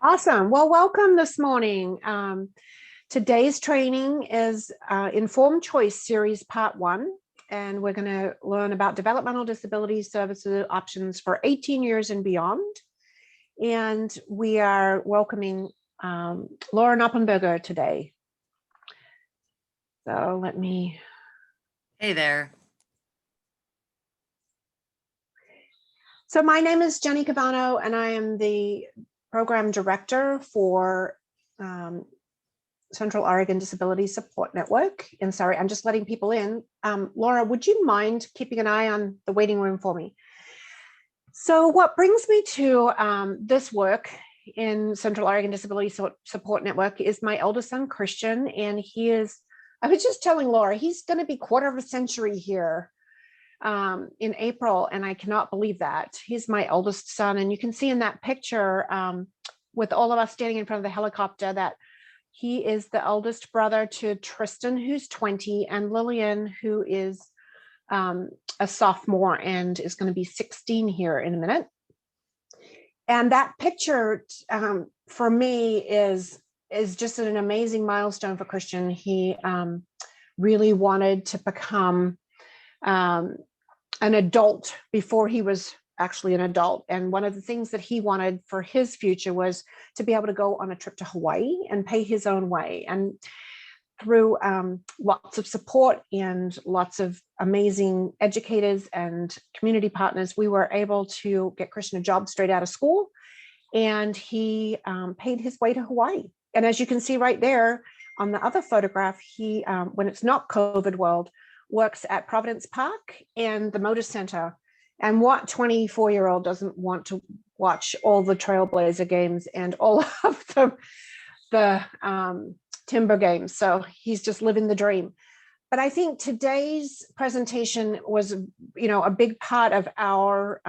Awesome. Well, welcome this morning. Today's training is Informed Choice Series Part 1, and we're going to learn about developmental disability services options for 18 years and beyond. And we are welcoming Laura Knoppenberger today. So let me... Hey there. So my name is Jenny Cavano, and I am the Program Director for Central Oregon Disability Support Network. And sorry, I'm just letting people in. Laura, would you mind keeping an eye on the waiting room for me? So what brings me to this work in Central Oregon Disability Support Network is my eldest son, Christian, and he is, I was just telling Laura, he's going to be quarter of a century here in April, and I cannot believe that. He's my eldest son, and you can see in that picture with all of us standing in front of the helicopter that he is the eldest brother to Tristan, who's 20, and Lillian, who is a sophomore and is going to be 16 here in a minute. And that picture for me is just an amazing milestone for Christian. He really wanted to become an adult before he was actually an adult. And one of the things that he wanted for his future was to be able to go on a trip to Hawaii and pay his own way. And through lots of support and lots of amazing educators and community partners, we were able to get Christian a job straight out of school. And he paid his way to Hawaii. And as you can see right there on the other photograph, he, when it's not COVID world, works at Providence Park and the Motor Center. And what 24-year-old doesn't want to watch all the Trailblazer games and all of the Timber games? So he's just living the dream. But I think today's presentation was, you know, a big part of our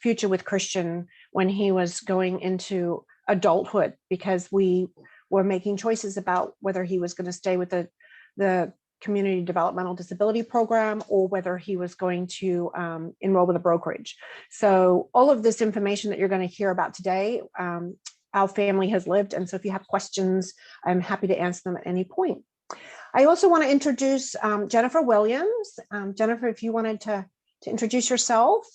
future with Christian when he was going into adulthood, because we were making choices about whether he was going to stay with the community developmental disability program or whether he was going to enroll with a brokerage. So all of this information that you're going to hear about today, our family has lived. And so if you have questions, I'm happy to answer them at any point. I also want to introduce Jennifer Williams. Jennifer, if you wanted to introduce yourself.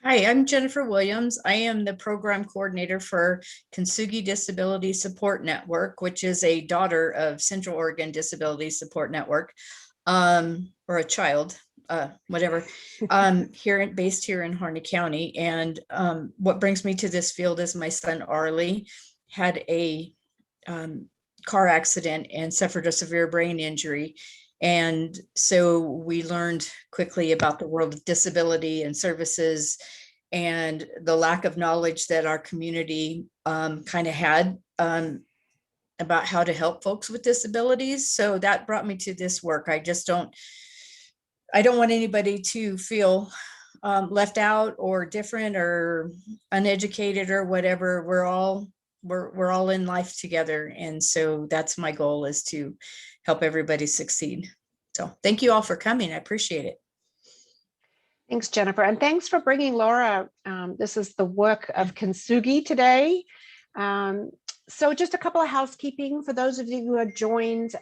Hi, I'm Jennifer Williams. I am the program coordinator for Kintsugi Disability Support Network, which is a daughter of Central Oregon Disability Support Network, or a child, whatever, based here in Harney County. And what brings me to this field is my son Arlie had a car accident and suffered a severe brain injury. And so we learned quickly about the world of disability and services and the lack of knowledge that our community kind of had about how to help folks with disabilities. So that brought me to this work. I don't want anybody to feel left out or different or uneducated or whatever. We're all in life together. And so that's my goal, is to help everybody succeed. So thank you all for coming. I appreciate it. Thanks, Jennifer. And thanks for bringing Laura. This is the work of Kintsugi today. So just a couple of housekeeping for those of you who have joined.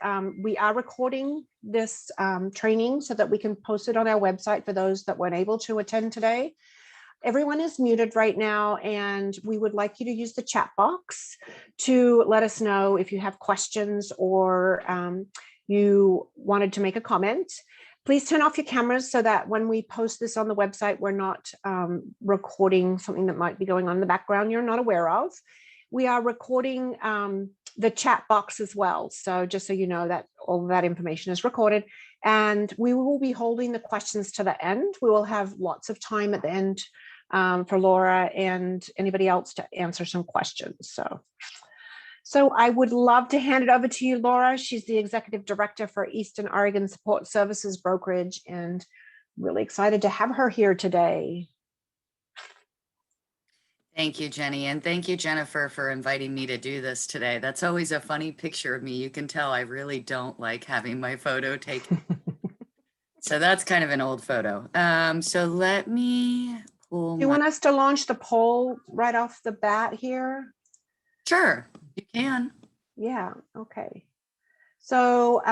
We are recording this training so that we can post it on our website for those that weren't able to attend today. Everyone is muted right now, and we would like you to use the chat box to let us know if you have questions or you wanted to make a comment. Please turn off your cameras so that when we post this on the website, we're not recording something that might be going on in the background you're not aware of. We are recording the chat box as well. So just so you know that all of that information is recorded, and we will be holding the questions to the end. We will have lots of time at the end for Laura and anybody else to answer some questions. So I would love to hand it over to you, Laura. She's the Executive Director for Eastern Oregon Support Services Brokerage, and really excited to have her here today. Thank you, Jenny. And thank you, Jennifer, for inviting me to do this today. That's always a funny picture of me. You can tell I really don't like having my photo taken. So that's kind of an old photo. So let me pull. Do you want us to launch the poll right off the bat here? Sure, you can. Yeah, okay. So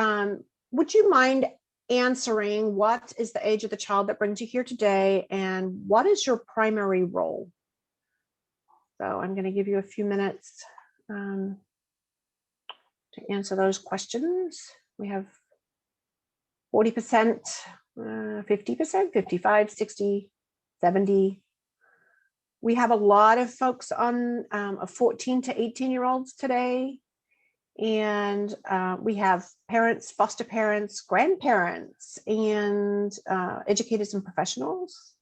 would you mind answering what is the age of the child that brings you here today and what is your primary role? So I'm going to give you a few minutes to answer those questions. We have 40%, 50%, 55, 60, 70. We have a lot of folks on 14 to 18-year-olds today. And we have parents, foster parents, grandparents, and educators and professionals.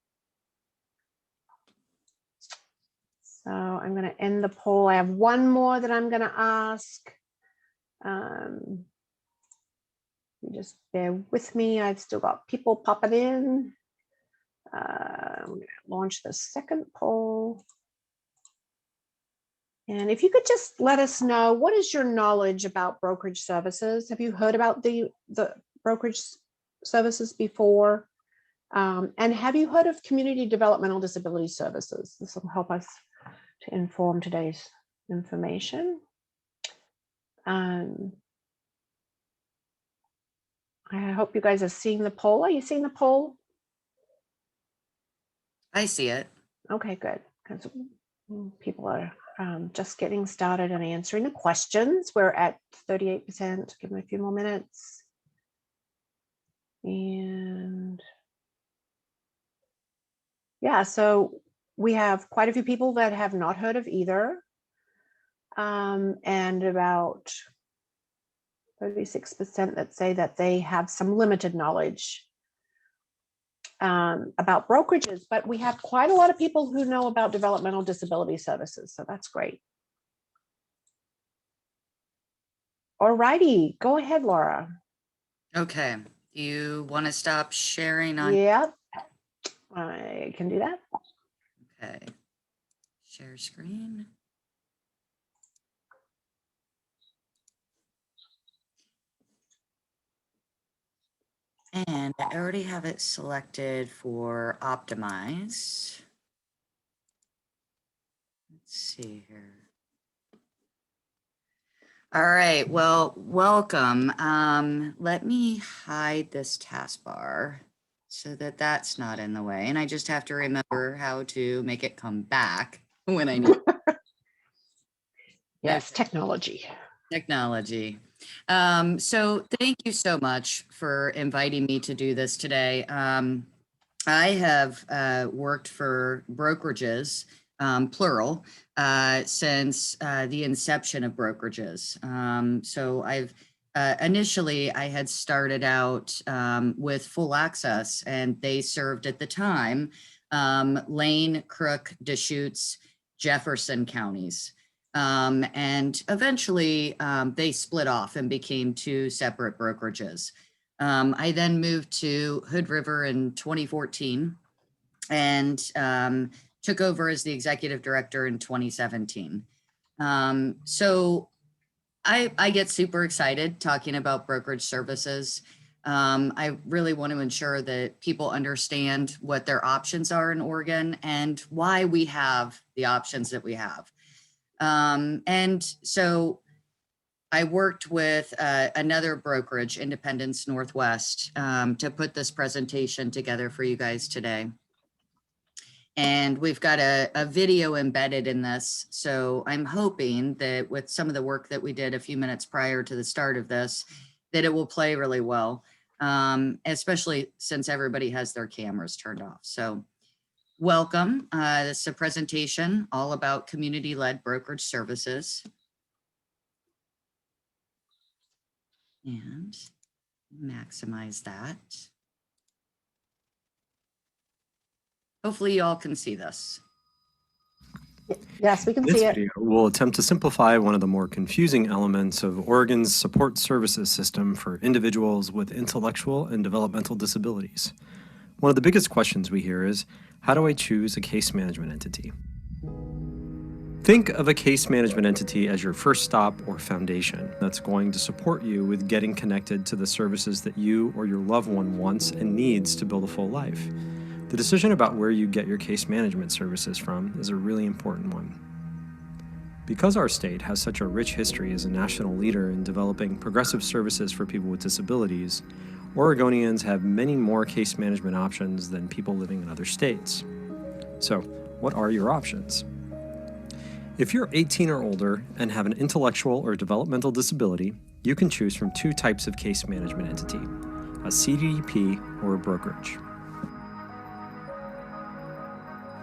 So I'm going to end the poll. I have one more that I'm going to ask. Just bear with me. I've still got people popping in. I'm going to launch the second poll. And if you could just let us know, what is your knowledge about brokerage services? Have you heard about the brokerage services before? And have you heard of community developmental disability services? This will help us to inform today's information. I hope you guys are seeing the poll. Are you seeing the poll? I see it. Okay, good. Because people are just getting started and answering the questions. We're at 38%. Give me a few more minutes. And yeah, so we have quite a few people that have not heard of either. And about 36% that say that they have some limited knowledge about brokerages, but we have quite a lot of people who know about developmental disability services, so that's great. All righty, go ahead, Laura. Okay, you want to stop sharing on? Yep, I can do that. Okay, share screen. And I already have it selected for optimize. Let's see here. All right, well, welcome. Let me hide this taskbar so that that's not in the way. And I just have to remember how to make it come back when I need. Yes, technology. Technology. So thank you so much for inviting me to do this today. I have worked for brokerages, plural, since the inception of brokerages. So I've initially I had started out with Full Access, and they served at the time Lane, Crook, Deschutes, Jefferson counties. And eventually they split off and became two separate brokerages. I then moved to Hood River in 2014 and took over as the executive director in 2017. So I get super excited talking about brokerage services. I really want to ensure that people understand what their options are in Oregon and why we have the options that we have. And so I worked with another brokerage, Independence Northwest, to put this presentation together for you guys today. And we've got a video embedded in this. So I'm hoping that with some of the work that we did a few minutes prior to the start of this, that it will play really well, especially since everybody has their cameras turned off. So welcome. This is a presentation all about community-led brokerage services. And maximize that. Hopefully you all can see this. Yes, we can This see it. video will attempt to simplify one of the more confusing elements of Oregon's support services system for individuals with intellectual and developmental disabilities. One of the biggest questions we hear is, how do I choose a case management entity? Think of a case management entity as your first stop or foundation that's going to support you with getting connected to the services that you or your loved one wants and needs to build a full life. The decision about where you get your case management services from is a really important one. Because our state has such a rich history as a national leader in developing progressive services for people with disabilities, Oregonians have many more case management options than people living in other states. So, what are your options? If you're 18 or older and have an intellectual or developmental disability, you can choose from two types of case management entity, a Cddp or a brokerage.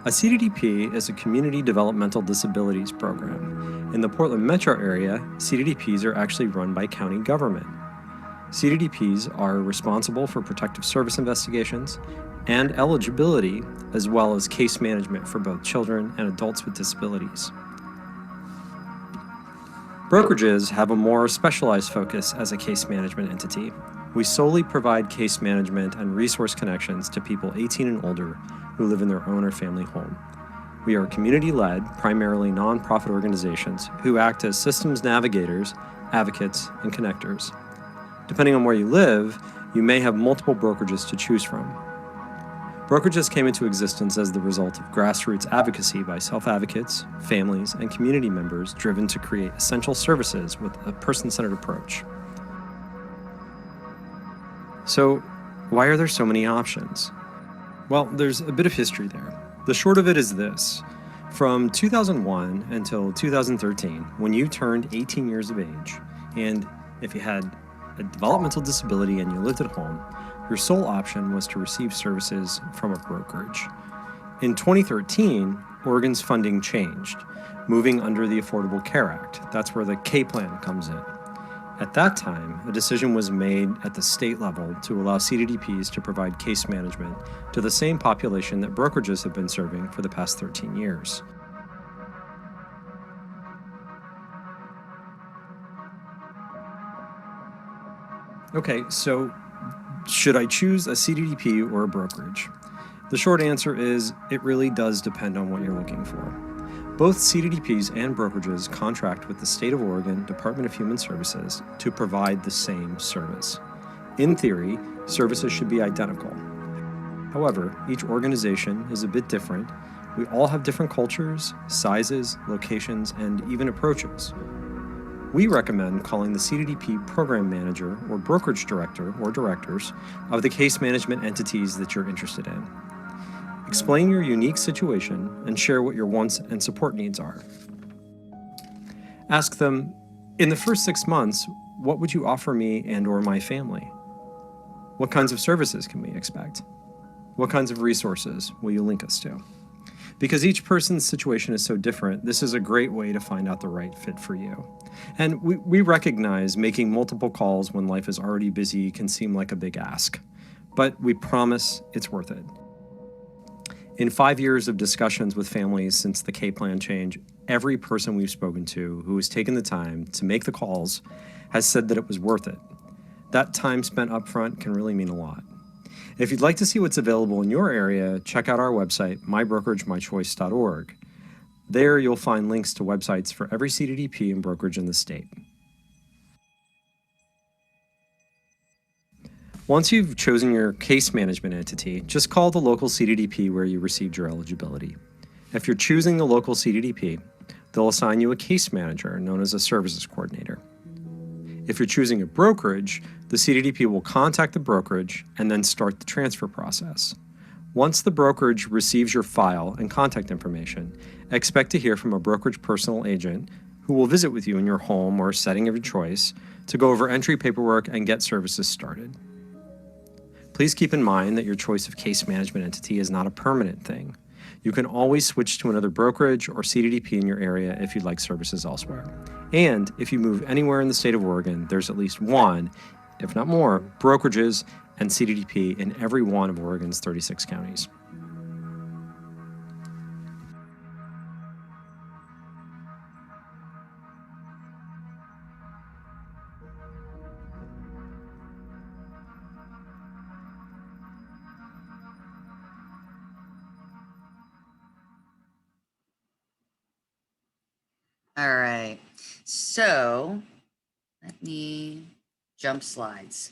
A Cddp is a Community Developmental Disabilities Program. In the Portland metro area, Cddps are actually run by county government. Cddps are responsible for protective service investigations and eligibility, as well as case management for both children and adults with disabilities. Brokerages have a more specialized focus as a case management entity. We solely provide case management and resource connections to people 18 and older who live in their own or family home. We are community-led, primarily nonprofit organizations who act as systems navigators, advocates, and connectors. Depending on where you live, you may have multiple brokerages to choose from. Brokerages came into existence as the result of grassroots advocacy by self-advocates, families, and community members driven to create essential services with a person-centered approach. So, why are there so many options? Well, there's a bit of history there. The short of it is this. From 2001 until 2013, when you turned 18 years of age, and if you had a developmental disability and you lived at home, your sole option was to receive services from a brokerage. In 2013, Oregon's funding changed, moving under the Affordable Care Act. That's where the K plan comes in. At that time, a decision was made at the state level to allow Cddps to provide case management to the same population that brokerages have been serving for the past 13 years. Okay, so should I choose a Cddp or a brokerage? The short answer is it really does depend on what you're looking for. Both Cddps and brokerages contract with the State of Oregon Department of Human Services to provide the same service. In theory, services should be identical. However, each organization is a bit different. We all have different cultures, sizes, locations, and even approaches. We recommend calling the Cddp program manager or brokerage director or directors of the case management entities that you're interested in. Explain your unique situation and share what your wants and support needs are. Ask them, in the first 6 months, what would you offer me and or my family? What kinds of services can we expect? What kinds of resources will you link us to? Because each person's situation is so different, this is a great way to find out the right fit for you. And we recognize making multiple calls when life is already busy can seem like a big ask, but we promise it's worth it. In 5 years of discussions with families since the K plan change, every person we've spoken to who has taken the time to make the calls has said that it was worth it. That time spent up front can really mean a lot. If you'd like to see what's available in your area, check out our website, mybrokerage.mychoice.org. There you'll find links to websites for every Cddp and brokerage in the state. Once you've chosen your case management entity, just call the local Cddp where you received your eligibility. If you're choosing the local Cddp, they'll assign you a case manager known as a services coordinator. If you're choosing a brokerage, the Cddp will contact the brokerage and then start the transfer process. Once the brokerage receives your file and contact information, expect to hear from a brokerage personal agent who will visit with you in your home or setting of your choice to go over entry paperwork and get services started. Please keep in mind that your choice of case management entity is not a permanent thing. You can always switch to another brokerage or Cddp in your area if you'd like services elsewhere. And if you move anywhere in the state of Oregon, there's at least one, if not more, brokerages and Cddp in every one of Oregon's 36 counties. All right, so let me jump slides.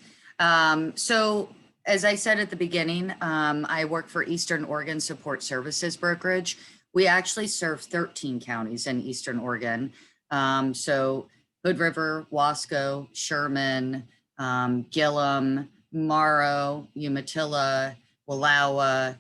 So as I said at the beginning, I work for Eastern Oregon Support Services Brokerage. We actually serve 13 counties in Eastern Oregon. So Hood River, Wasco, Sherman, Gillum, Morrow, Umatilla, Wallowa,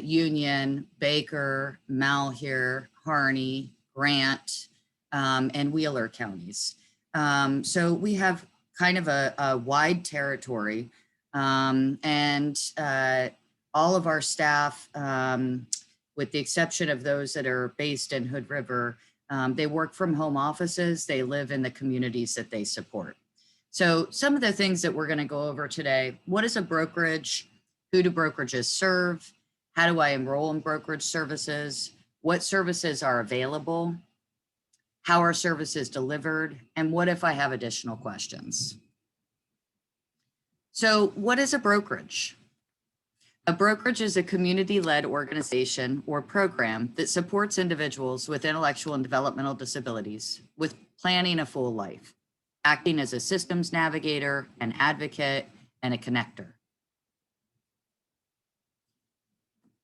Union, Baker, Malheur, Harney, Grant, and Wheeler counties. So we have kind of a wide territory, and all of our staff, with the exception of those that are based in Hood River, they work from home offices. They live in the communities that they support. So some of the things that we're going to go over today: what is a brokerage? Who do brokerages serve? How do I enroll in brokerage services? What services are available? How are services delivered? And what if I have additional questions? So what is a brokerage? A brokerage is a community-led organization or program that supports individuals with intellectual and developmental disabilities with planning a full life, acting as a systems navigator, an advocate, and a connector.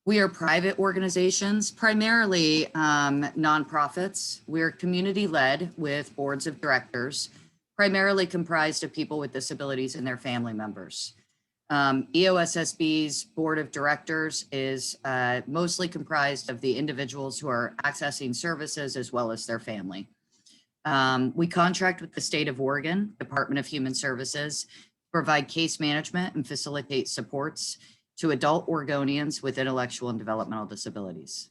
We are private organizations, primarily nonprofits. We're community-led with boards of directors, primarily comprised of people with disabilities and their family members. EOSSB's board of directors is mostly comprised of the individuals who are accessing services as well as their family. We contract with the state of Oregon, Department of Human Services, to provide case management and facilitate supports to adult Oregonians with intellectual and developmental disabilities.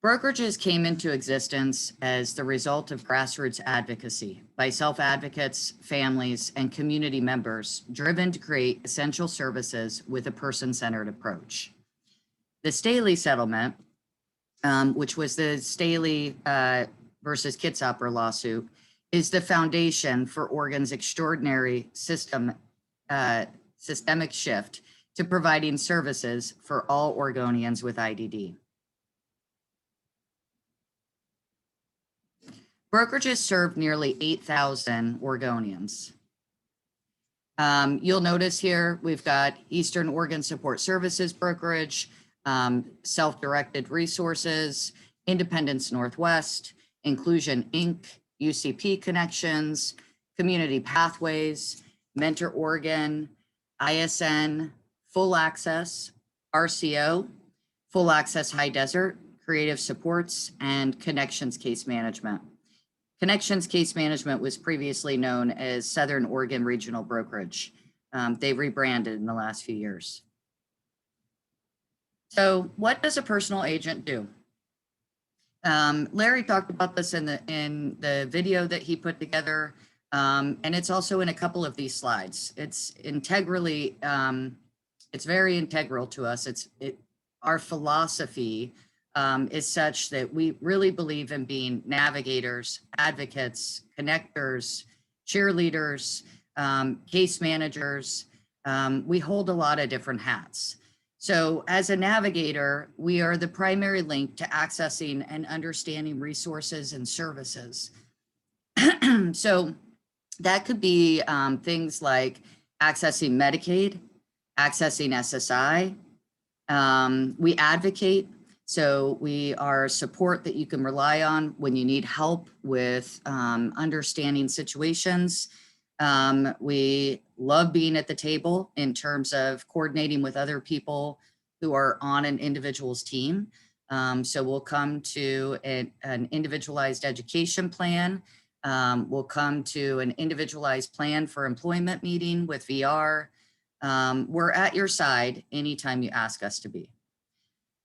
Brokerages came into existence as the result of grassroots advocacy by self-advocates, families, and community members driven to create essential services with a person-centered approach. The Staley settlement, which was the Staley versus Kitzhaber lawsuit, is the foundation for Oregon's extraordinary systemic shift to providing services for all Oregonians with IDD. Brokerages serve nearly 8,000 Oregonians. You'll notice here we've got Eastern Oregon Support Services Brokerage, Self-Directed Resources, Independence Northwest, Inclusion Inc., UCP Connections, Community Pathways, Mentor Oregon, ISN, Full Access, RCO, Full Access High Desert, Creative Supports, and Connections Case Management. Connections Case Management was previously known as Southern Oregon Regional Brokerage. They rebranded in the last few years. So what does a personal agent do? Larry talked about this in the video that he put together, and it's also in a couple of these slides. It's integrally, it's very integral to us. Our philosophy is such that we really believe in being navigators, advocates, connectors, cheerleaders, case managers. We hold a lot of different hats. So as a navigator, we are the primary link to accessing and understanding resources and services. So that could be things like accessing Medicaid, accessing SSI. We advocate. So we are support that you can rely on when you need help with understanding situations. We love being at the table in terms of coordinating with other people who are on an individual's team. So we'll come to an individualized education plan. We'll come to an individualized plan for employment meeting with VR. We're at your side anytime you ask us to be.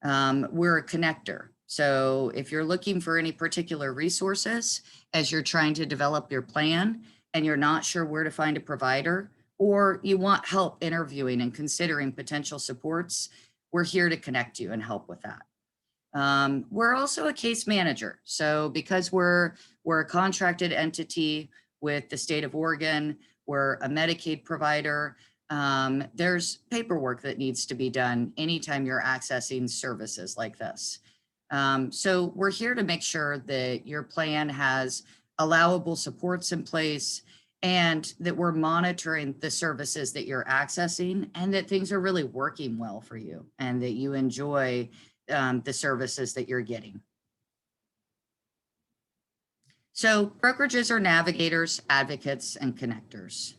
We're a connector. So if you're looking for any particular resources as you're trying to develop your plan and you're not sure where to find a provider, or you want help interviewing and considering potential supports, we're here to connect you and help with that. We're also a case manager. So because we're a contracted entity with the state of Oregon, we're a Medicaid provider. There's paperwork that needs to be done anytime you're accessing services like this. So we're here to make sure that your plan has allowable supports in place and that we're monitoring the services that you're accessing and that things are really working well for you and that you enjoy the services that you're getting. So brokerages are navigators, advocates, and connectors.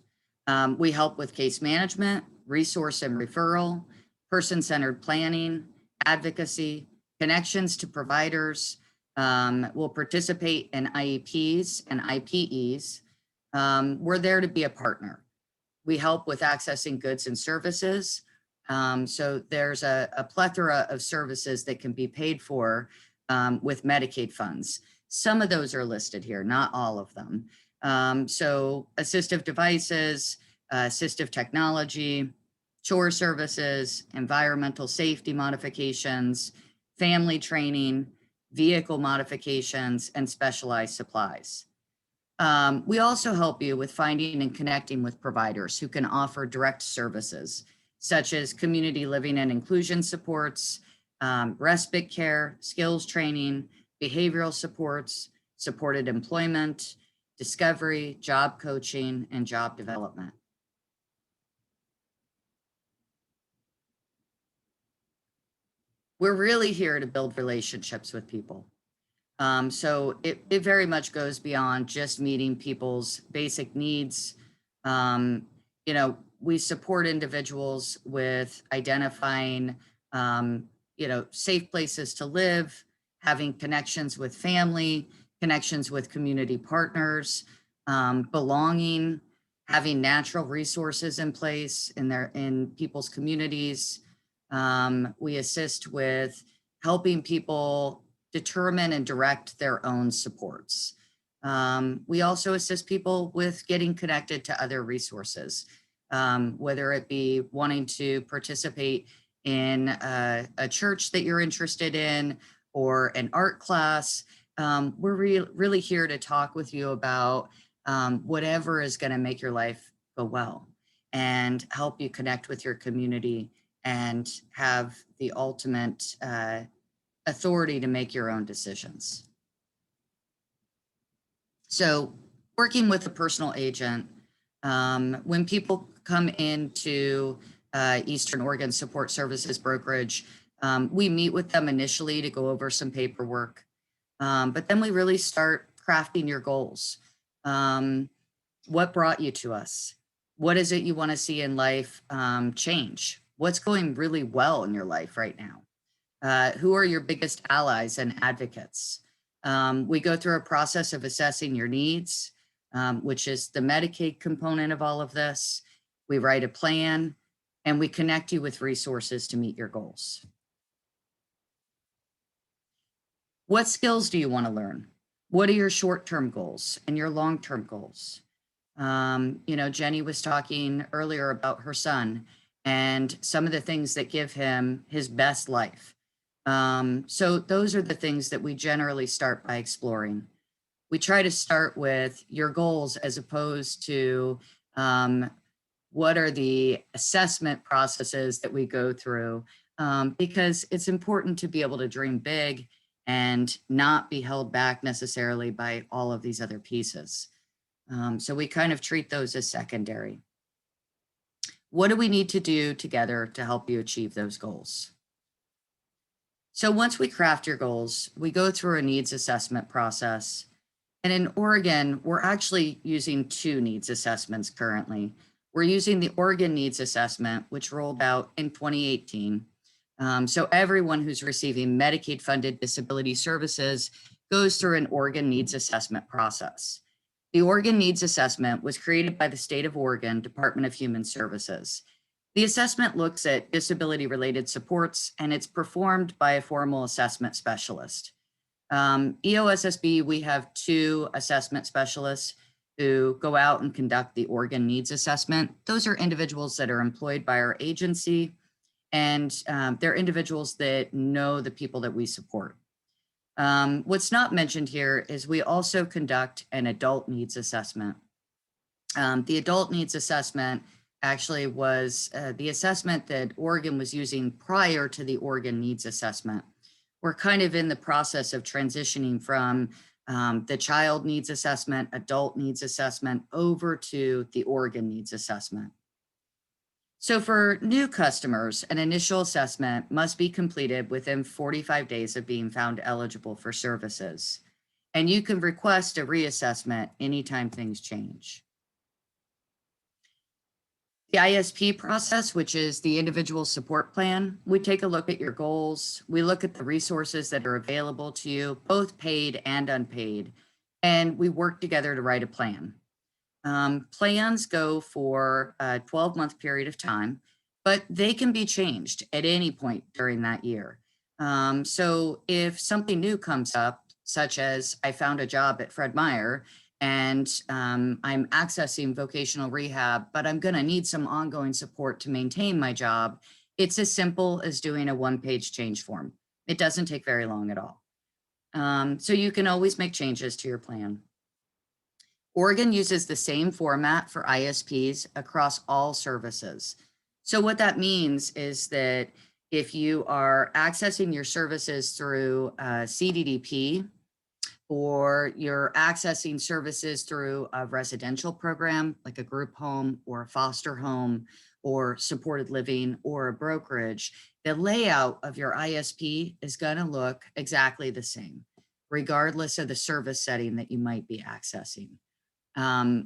We help with case management, resource and referral, person-centered planning, advocacy, connections to providers. We'll participate in IEPs and IPEs. We're there to be a partner. We help with accessing goods and services. So there's a plethora of services that can be paid for with Medicaid funds. Some of those are listed here, not all of them. So assistive devices, assistive technology, chore services, environmental safety modifications, family training, vehicle modifications, and specialized supplies. We also help you with finding and connecting with providers who can offer direct services, such as community living and inclusion supports, respite care, skills training, behavioral supports, supported employment, discovery, job coaching, and job development. We're really here to build relationships with people. So it very much goes beyond just meeting people's basic needs. You know, we support individuals with identifying, safe places to live, having connections with family, connections with community partners, belonging, having natural resources in place in people's communities. We assist with helping people determine and direct their own supports. We also assist people with getting connected to other resources, whether it be wanting to participate in a church that you're interested in or an art class. We're really here to talk with you about whatever is going to make your life go well and help you connect with your community and have the ultimate authority to make your own decisions. So working with a personal agent, when people come into Eastern Oregon Support Services Brokerage, we meet with them initially to go over some paperwork, but then we really start crafting your goals. What brought you to us? What is it you want to see in life change? What's going really well in your life right now? Who are your biggest allies and advocates? We go through a process of assessing your needs, which is the Medicaid component of all of this. We write a plan and we connect you with resources to meet your goals. What skills do you want to learn? What are your short-term goals and your long-term goals? Jenny was talking earlier about her son and some of the things that give him his best life. So those are the things that we generally start by exploring. We try to start with your goals as opposed to what are the assessment processes that we go through, because it's important to be able to dream big and not be held back necessarily by all of these other pieces. So we kind of treat those as secondary. What do we need to do together to help you achieve those goals? So once we craft your goals, we go through a needs assessment process. And in Oregon, we're actually using 2 needs assessments currently. We're using the Oregon Needs Assessment, which rolled out in 2018. So everyone who's receiving Medicaid funded disability services goes through an Oregon Needs Assessment process. The Oregon Needs Assessment was created by the state of Oregon Department of Human Services. The assessment looks at disability-related supports, and it's performed by a formal assessment specialist. EOSSB, we have 2 assessment specialists who go out and conduct the Oregon Needs Assessment. Those are individuals that are employed by our agency, and they're individuals that know the people that we support. What's not mentioned here is we also conduct an adult needs assessment. The adult needs assessment actually was the assessment that Oregon was using prior to the Oregon Needs Assessment. We're kind of in the process of transitioning from the child needs assessment, adult needs assessment, over to the Oregon needs assessment. So for new customers, an initial assessment must be completed within 45 days of being found eligible for services. And you can request a reassessment anytime things change. The ISP process, which is the individual support plan, we take a look at your goals. We look at the resources that are available to you, both paid and unpaid, and we work together to write a plan. Plans go for a 12-month period of time, but they can be changed at any point during that year. So if something new comes up, such as I found a job at Fred Meyer and I'm accessing vocational rehab, but I'm going to need some ongoing support to maintain my job, it's as simple as doing a one-page change form. It doesn't take very long at all. So you can always make changes to your plan. Oregon uses the same format for ISPs across all services. So what that means is that if you are accessing your services through Cddp, or you're accessing services through a residential program, like a group home or a foster home or supported living or a brokerage, the layout of your ISP is going to look exactly the same, regardless of the service setting that you might be accessing.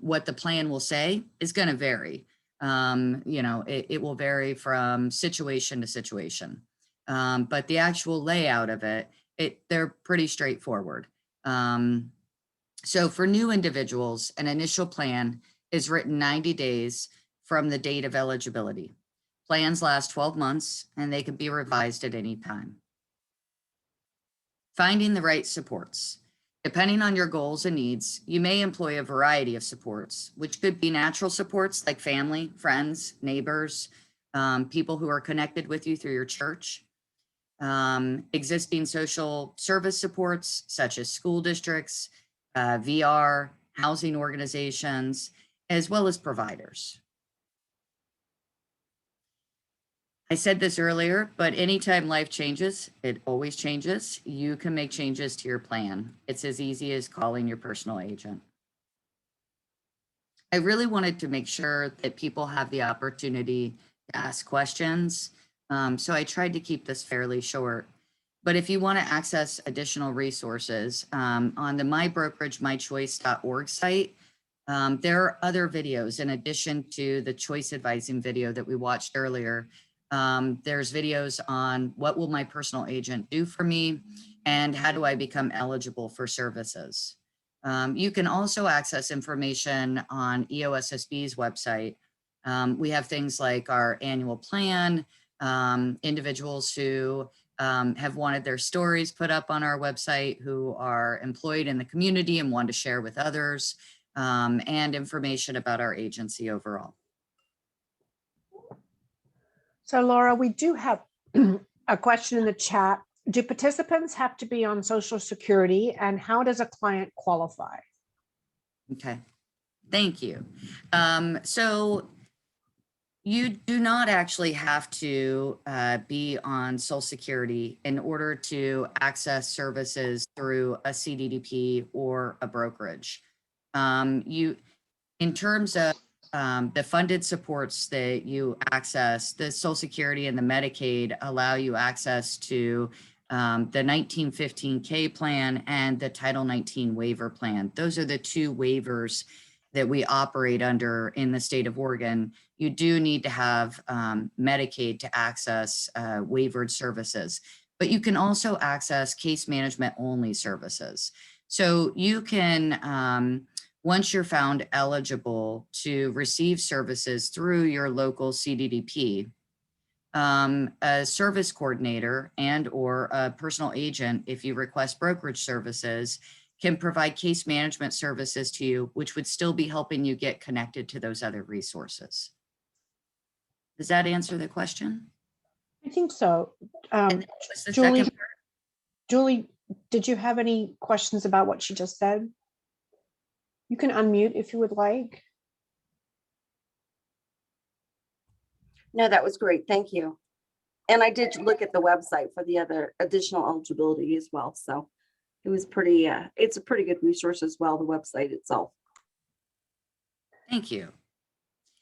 What the plan will say is going to vary. It will vary from situation to situation. But the actual layout of it, they're pretty straightforward. So for new individuals, an initial plan is written 90 days from the date of eligibility. Plans last 12 months and they can be revised at any time. Finding the right supports. Depending on your goals and needs, you may employ a variety of supports, which could be natural supports like family, friends, neighbors, people who are connected with you through your church. Existing social service supports such as school districts, VR, housing organizations, as well as providers. I said this earlier, but anytime life changes, it always changes. You can make changes to your plan. It's as easy as calling your personal agent. I really wanted to make sure that people have the opportunity to ask questions. So I tried to keep this fairly short. But if you want to access additional resources, on the mybrokerage.mychoice.org site, there are other videos in addition to the choice advising video that we watched earlier. There's videos on what will my personal agent do for me and how do I become eligible for services. You can also access information on EOSSB's website. We have things like our annual plan, individuals who have wanted their stories put up on our website who are employed in the community and want to share with others, and information about our agency overall. So Laura, we do have a question in the chat. Do participants have to be on Social Security, and how does a client qualify? Okay, thank you. So you do not actually have to be on Social Security in order to access services through a Cddp or a brokerage. In terms of the funded supports that you access, the Social Security and the Medicaid allow you access to the 1915K plan and the Title 19 waiver plan. Those are the two waivers that we operate under in the state of Oregon. You do need to have Medicaid to access waivered services, but you can also access case management only services. So you can, once you're found eligible to receive services through your local Cddp, a service coordinator and or a personal agent, if you request brokerage services, can provide case management services to you, which would still be helping you get connected to those other resources. Does that answer the question? I think so. And what's the second part? Julie, did you have any questions about what she just said? You can unmute if you would like. No, that was great. Thank you. And I did look at the website for the other additional eligibility as well. So it was pretty, it's a pretty good resource as well, the website itself. Thank you.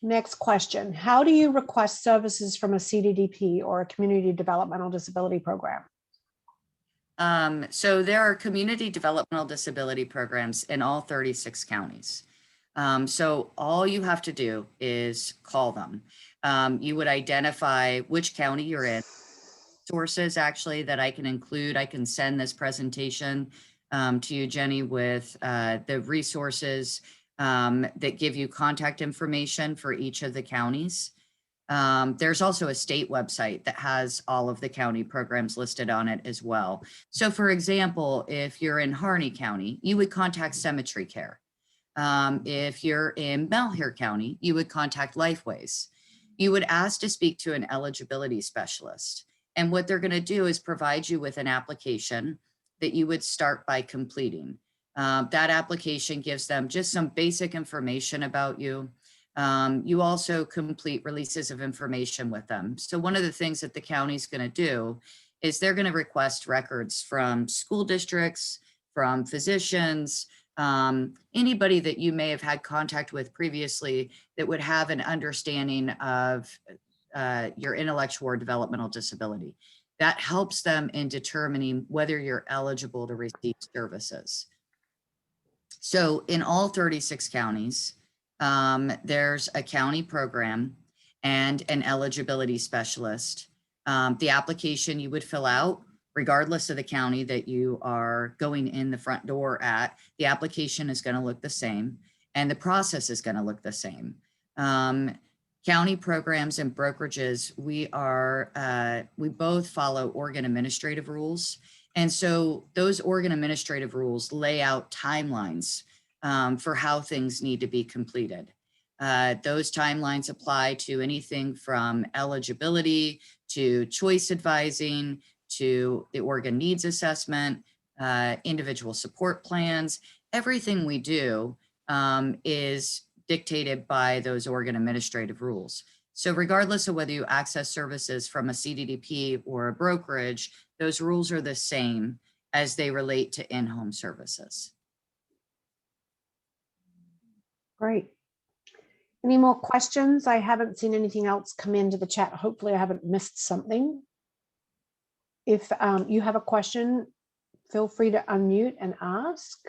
Next question. How do you request services from a CDDP or a community developmental disability program? So there are community developmental disability programs in all 36 counties. So all you have to do is call them. You would identify which county you're in. Sources actually that I can include. I can send this presentation to you, Jenny, with the resources that give you contact information for each of the counties. There's also a state website that has all of the county programs listed on it as well. So for example, if you're in Harney County, you would contact Cemetery Care. If you're in Malheur County, you would contact Lifeways. You would ask to speak to an eligibility specialist. And what they're going to do is provide you with an application that you would start by completing. That application gives them just some basic information about you. You also complete releases of information with them. So one of the things that the county's going to do is they're going to request records from school districts, from physicians, anybody that you may have had contact with previously that would have an understanding of your intellectual or developmental disability. That helps them in determining whether you're eligible to receive services. So in all 36 counties, there's a county program and an eligibility specialist. The application you would fill out, regardless of the county that you are going in the front door at, the application is going to look the same and the process is going to look the same. County programs and brokerages, we both follow Oregon administrative rules. And so those Oregon administrative rules lay out timelines for how things need to be completed. Those timelines apply to anything from eligibility to choice advising to the Oregon needs assessment, individual support plans. Everything we do is dictated by those Oregon administrative rules. So regardless of whether you access services from a CDDP or a brokerage, those rules are the same as they relate to in-home services. Great. Any more questions? I haven't seen anything else come into the chat. Hopefully I haven't missed something. If you have a question, feel free to unmute and ask.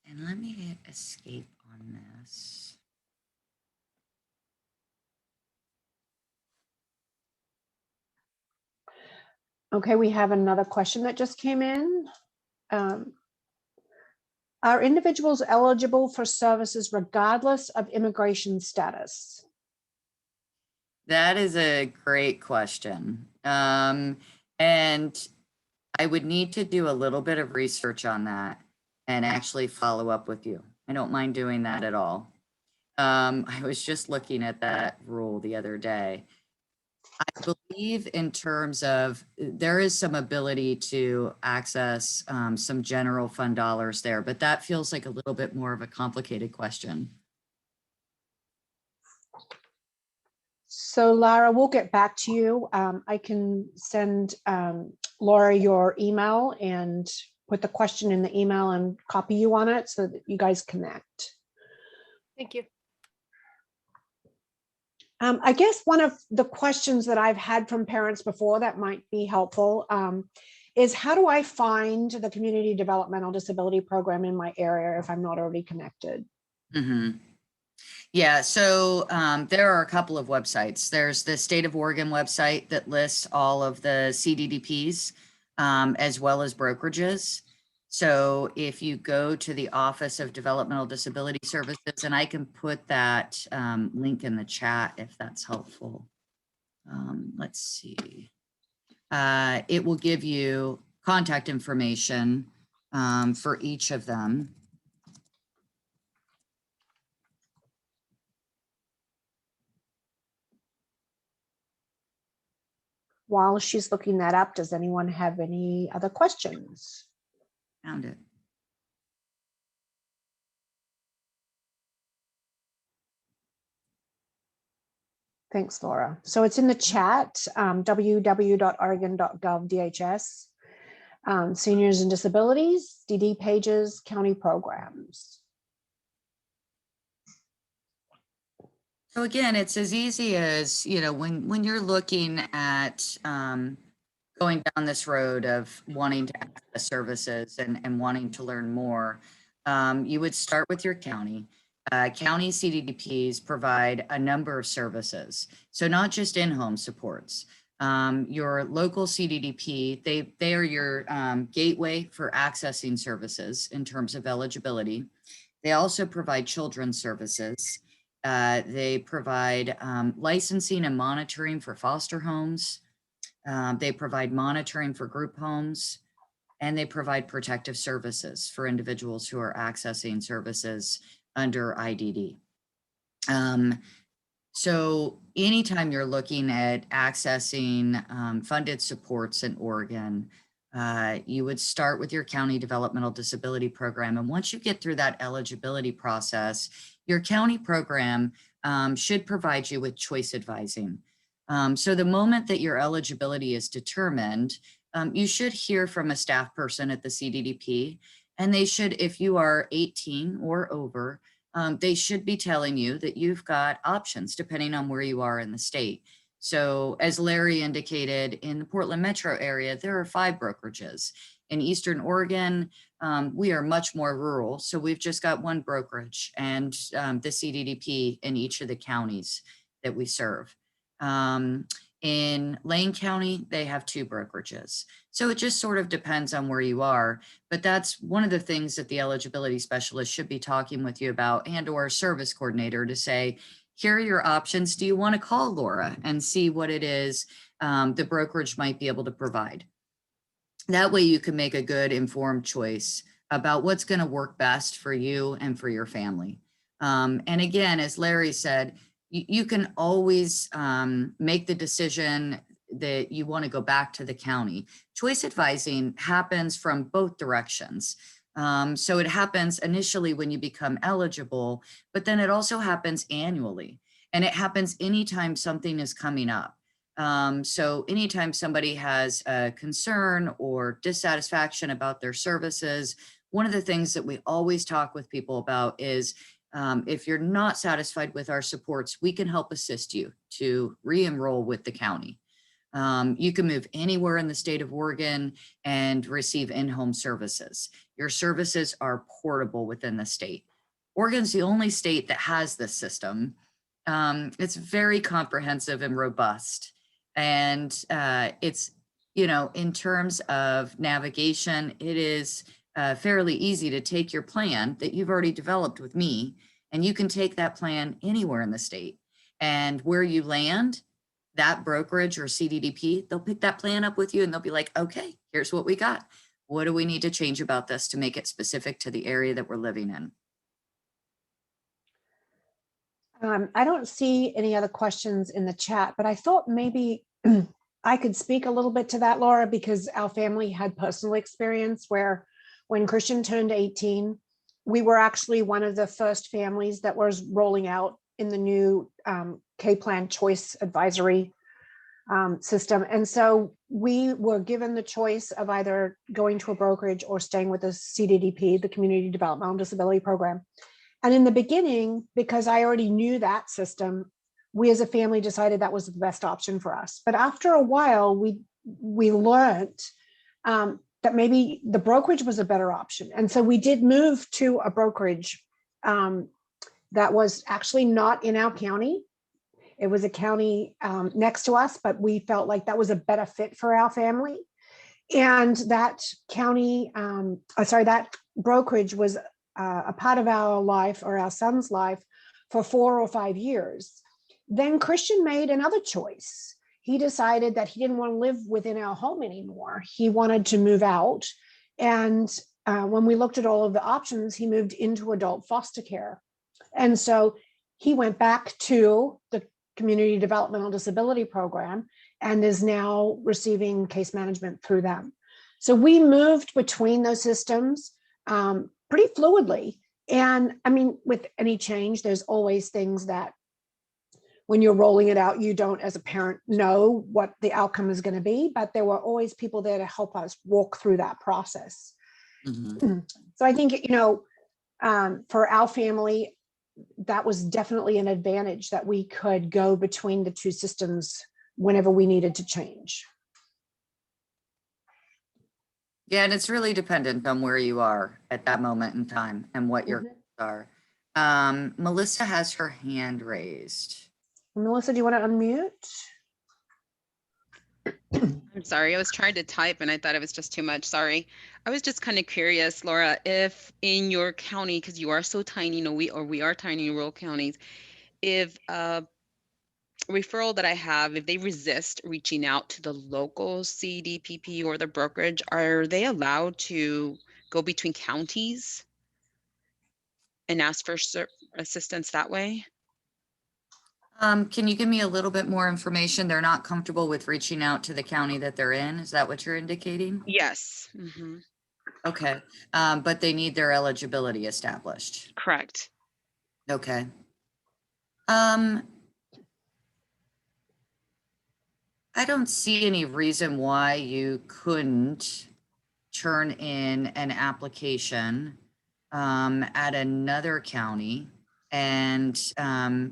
And let me hit escape on this. Okay, we have another question that just came in. Are individuals eligible for services regardless of immigration status? That is a great question. And I would need to do a little bit of research on that and actually follow up with you. I don't mind doing that at all. I was just looking at that rule the other day. I believe in terms of, there is some ability to access some general fund dollars there, but that feels like a little bit more of a complicated question. So Lara, we'll get back to you. I can send Laura your email and put the question in the email and copy you on it so that you guys connect. Thank you. I guess one of the questions that I've had from parents before that might be helpful is how do I find the community developmental disability program in my area if I'm not already connected? Mm-hmm. Yeah, so there are a couple of websites. There's the State of Oregon website that lists all of the CDDPs as well as brokerages. So if you go to the Office of Developmental Disability Services, and I can put that link in the chat if that's helpful. Let's see. It will give you contact information for each of them. While she's looking that up, does anyone have any other questions? Found it. Thanks, Laura. So it's in the chat, www.oregon.gov DHS. Seniors and disabilities, DD pages, county programs. So again, it's as easy as, when you're looking at going down this road of wanting to access services and wanting to learn more, you would start with your county. County CDDPs provide a number of services. So not just in-home supports. Your local CDDP, they are your gateway for accessing services in terms of eligibility. They also provide children's services. They provide licensing and monitoring for foster homes. They provide monitoring for group homes, and they provide protective services for individuals who are accessing services under IDD. So anytime you're looking at accessing funded supports in Oregon, you would start with your county developmental disability program. And once you get through that eligibility process, your county program should provide you with choice advising. So the moment that your eligibility is determined, you should hear from a staff person at the CDDP, and they should, if you are 18 or over, they should be telling you that you've got options depending on where you are in the state. So as Larry indicated, in the Portland metro area, there are 5 brokerages. In Eastern Oregon, we are much more rural. So we've just got 1 brokerage and the CDDP in each of the counties that we serve. In Lane County, they have 2 brokerages. So it just sort of depends on where you are, but that's one of the things that the eligibility specialist should be talking with you about, and or service coordinator, to say, here are your options. Do you want to call Laura and see what it is the brokerage might be able to provide? That way you can make a good informed choice about what's going to work best for you and for your family. And again, as Larry said, you can always make the decision that you want to go back to the county. Choice advising happens from both directions. So it happens initially when you become eligible, but then it also happens annually. And it happens anytime something is coming up. So anytime somebody has a concern or dissatisfaction about their services, one of the things that we always talk with people about is, if you're not satisfied with our supports, we can help assist you to re-enroll with the county. You can move anywhere in the state of Oregon and receive in-home services. Your services are portable within the state. Oregon's the only state that has this system. It's very comprehensive and robust. And it's, in terms of navigation, it is fairly easy to take your plan that you've already developed with me, and you can take that plan anywhere in the state. And where you land, that brokerage or CDDP, they'll pick that plan up with you and they'll be like, okay, here's what we got. What do we need to change about this to make it specific to the area that we're living in? I don't see any other questions in the chat, but I thought maybe I could speak a little bit to that, Laura, because our family had personal experience where when Christian turned 18, we were actually one of the first families that was rolling out in the new K-Plan choice advisory system. And so we were given the choice of either going to a brokerage or staying with the CDDP, the Community Developmental Disability Program. And in the beginning, because I already knew that system, we as a family decided that was the best option for us. But after a while, we learned that maybe the brokerage was a better option. And so we did move to a brokerage that was actually not in our county. It was a county next to us, but we felt like that was a better fit for our family. And that county, that brokerage was a part of our life, or our son's life, for 4 or 5 years. Then Christian made another choice. He decided that he didn't want to live within our home anymore. He wanted to move out. And when we looked at all of the options, he moved into adult foster care. And so he went back to the Community Developmental Disability Program and is now receiving case management through them. So we moved between those systems pretty fluidly. And I mean, with any change, there's always things that when you're rolling it out, you don't, as a parent, know what the outcome is going to be, but there were always people there to help us walk through that process. Mhm. So I think, for our family, that was definitely an advantage that we could go between the two systems whenever we needed to change. Yeah, and it's really dependent on where you are at that moment in time and what your Mhm. goals are. Melissa has her hand raised. Melissa, do you want to unmute? I'm sorry, I was trying to type and I thought it was just too much. Sorry. I was just kind of curious, Laura, if in your county, because you are so tiny, we are tiny in rural counties, if a referral that I have, if they resist reaching out to the local CDPP or the brokerage, are they allowed to go between counties and ask for assistance that way? Can you give me a little bit more information? They're not comfortable with reaching out to the county that they're in. Is that what you're indicating? Yes. Mhm. Okay. But they need their eligibility established. Correct. Okay. I don't see any reason why you couldn't turn in an application at another county and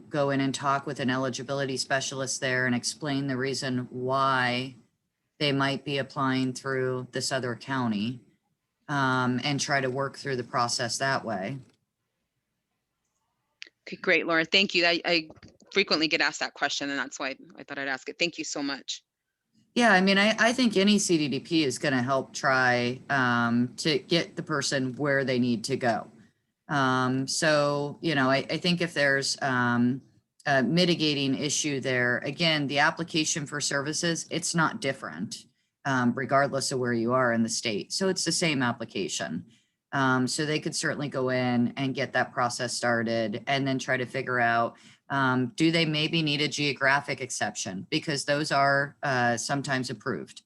go in and talk with an eligibility specialist there and explain the reason why they might be applying through this other county, and try to work through the process that way. Okay, great, Laura. Thank you. I frequently get asked that question, and that's why I thought I'd ask it. Thank you so much. Yeah, I mean, I think any CDDP is going to help try to get the person where they need to go. So, I think if there's a mitigating issue there, again, the application for services, it's not different, regardless of where you are in the state. So it's the same application. So they could certainly go in and get that process started and then try to figure out, do they maybe need a geographic exception? Because those are sometimes approved.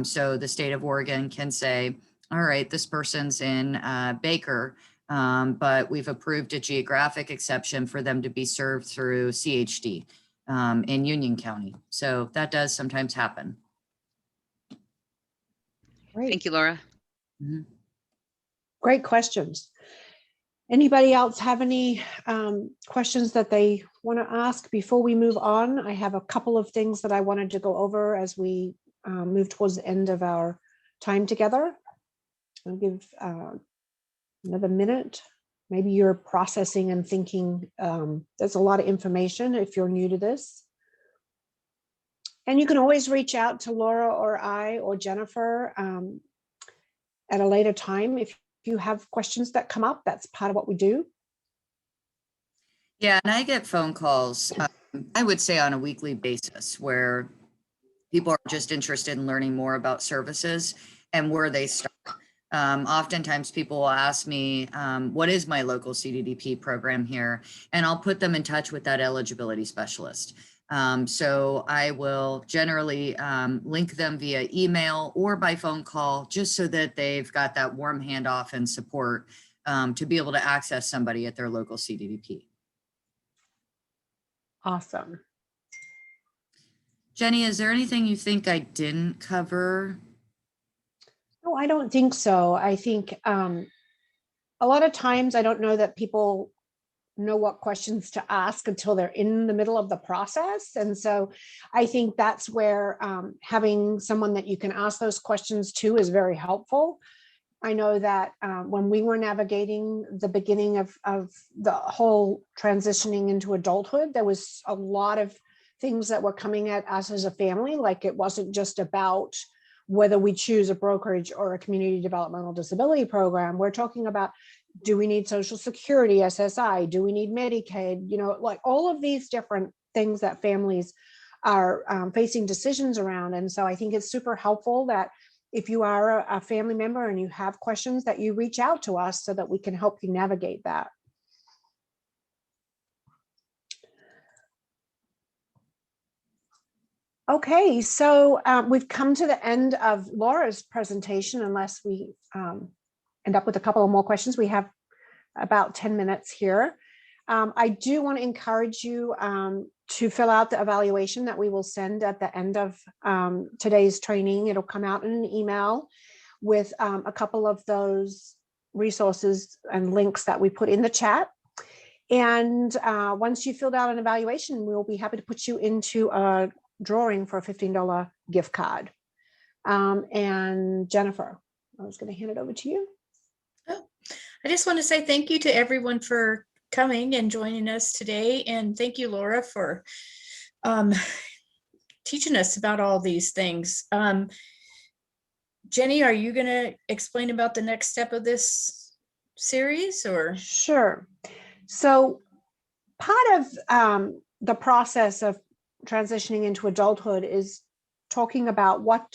So the state of Oregon can say, all right, this person's in Baker, but we've approved a geographic exception for them to be served through CHD in Union County. So that does sometimes happen. Great. Thank you, Laura. Mhm. Great questions. Anybody else have any questions that they want to ask before we move on? I have a couple of things that I wanted to go over as we move towards the end of our time together. I'll give another minute. Maybe you're processing and thinking. There's a lot of information if you're new to this. And you can always reach out to Laura or I or Jennifer at a later time if you have questions that come up. That's part of what we do. Yeah, and I get phone calls, I would say on a weekly basis, where people are just interested in learning more about services and where they start. Oftentimes people will ask me, what is my local CDDP program here? And I'll put them in touch with that eligibility specialist. So I will generally link them via email or by phone call, just so that they've got that warm handoff and support to be able to access somebody at their local CDDP. Awesome. Jenny, is there anything you think I didn't cover? No, I don't think so. I think a lot of times I don't know that people know what questions to ask until they're in the middle of the process. And so I think that's where having someone that you can ask those questions to is very helpful. I know that when we were navigating the beginning of the whole transitioning into adulthood, there was a lot of things that were coming at us as a family. Like, it wasn't just about whether we choose a brokerage or a community developmental disability program. We're talking about, do we need Social Security, SSI? Do we need Medicaid? Like all of these different things that families are facing decisions around. And so I think it's super helpful that if you are a family member and you have questions, that you reach out to us so that we can help you navigate that. Okay, so we've come to the end of Laura's presentation, unless we end up with a couple of more questions. We have about 10 minutes here. I do want to encourage you to fill out the evaluation that we will send at the end of today's training. It'll come out in an email with a couple of those resources and links that we put in the chat. And once you filled out an evaluation, we'll be happy to put you into a drawing for a $15 gift card. And Jennifer, I was going to hand it over to you. Oh, I just want to say thank you to everyone for coming and joining us today. And thank you, Laura, for teaching us about all these things. Jenny, are you going to explain about the next step of this series or? Sure. So part of the process of transitioning into adulthood is talking about what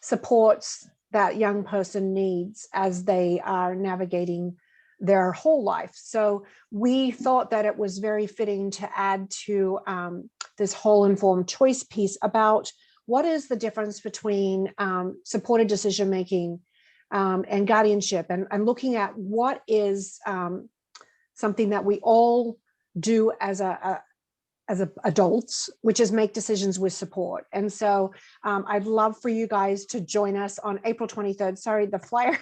supports that young person needs as they are navigating their whole life. So we thought that it was very fitting to add to this whole informed choice piece about what is the difference between supported decision-making and guardianship, and looking at what is something that we all do as adults, which is make decisions with support. And so I'd love for you guys to join us on April 23rd. Sorry, the flyer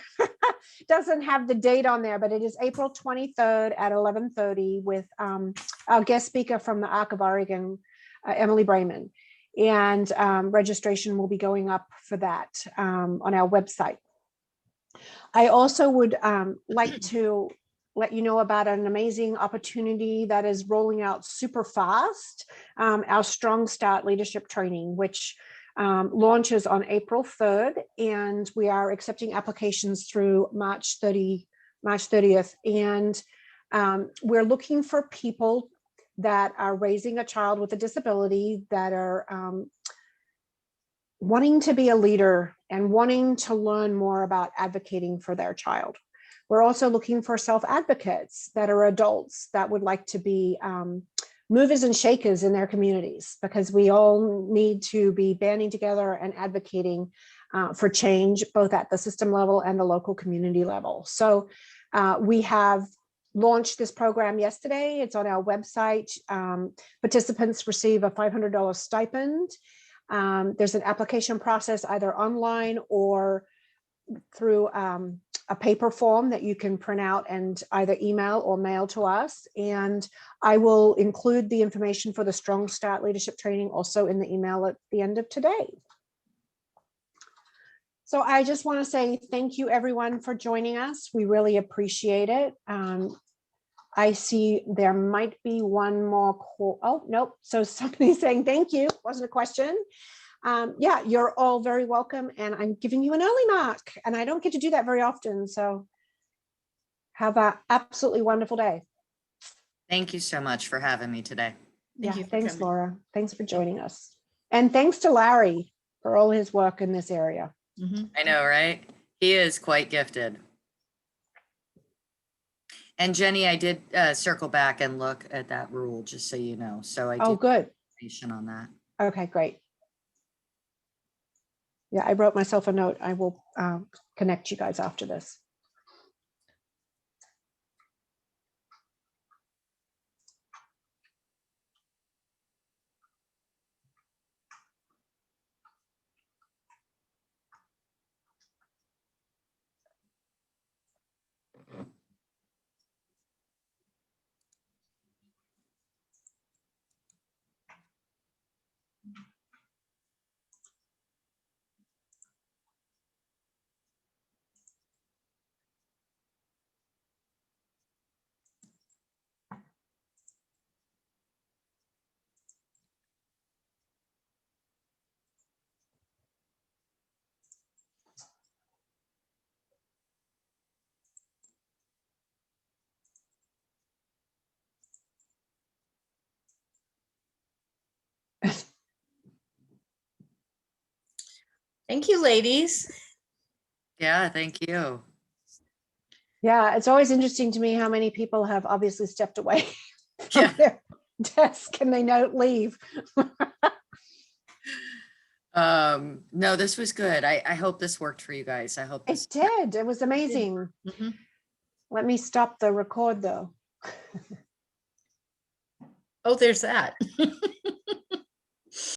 doesn't have the date on there, but it is April 23rd at 11:30 with our guest speaker from the Arc of Oregon, Emily Brayman. And registration will be going up for that on our website. I also would like to let you know about an amazing opportunity that is rolling out super fast, our Strong Start Leadership Training, which launches on April 3rd, and we are accepting applications through March 30th. And we're looking for people that are raising a child with a disability, that are wanting to be a leader and wanting to learn more about advocating for their child. We're also looking for self-advocates that are adults that would like to be movers and shakers in their communities, because we all need to be banding together and advocating for change, both at the system level and the local community level. So we have launched this program yesterday. It's on our website. Participants receive a $500 stipend. There's an application process either online or through a paper form that you can print out and either email or mail to us. And I will include the information for the Strong Start Leadership Training also in the email at the end of today. So I just want to say thank you everyone for joining us. We really appreciate it. I see there might be one more call. Oh, nope. So somebody's saying thank you. Wasn't a question. Yeah, you're all very welcome. And I'm giving you an early mark. And I don't get to do that very often. So have an absolutely wonderful day. Thank you so much for having me today. Thank you for Thanks, coming. Laura. Thanks for joining us. And thanks to Larry for all his work in this area. I know, right? He is quite gifted. And Jenny, I did circle back and look at that rule, just so you know. So I Oh, did good. information on that. Okay, great. Yeah, I wrote myself a note. I will connect you guys after this. Thank you, ladies. Yeah, thank you. Yeah, it's always interesting to me how many people have obviously stepped away from Yeah. their desk and they don't leave. No, this was good. I hope this worked for you guys. I hope this. It did. It was amazing. Mhm. Let me stop the record though. Oh, there's that.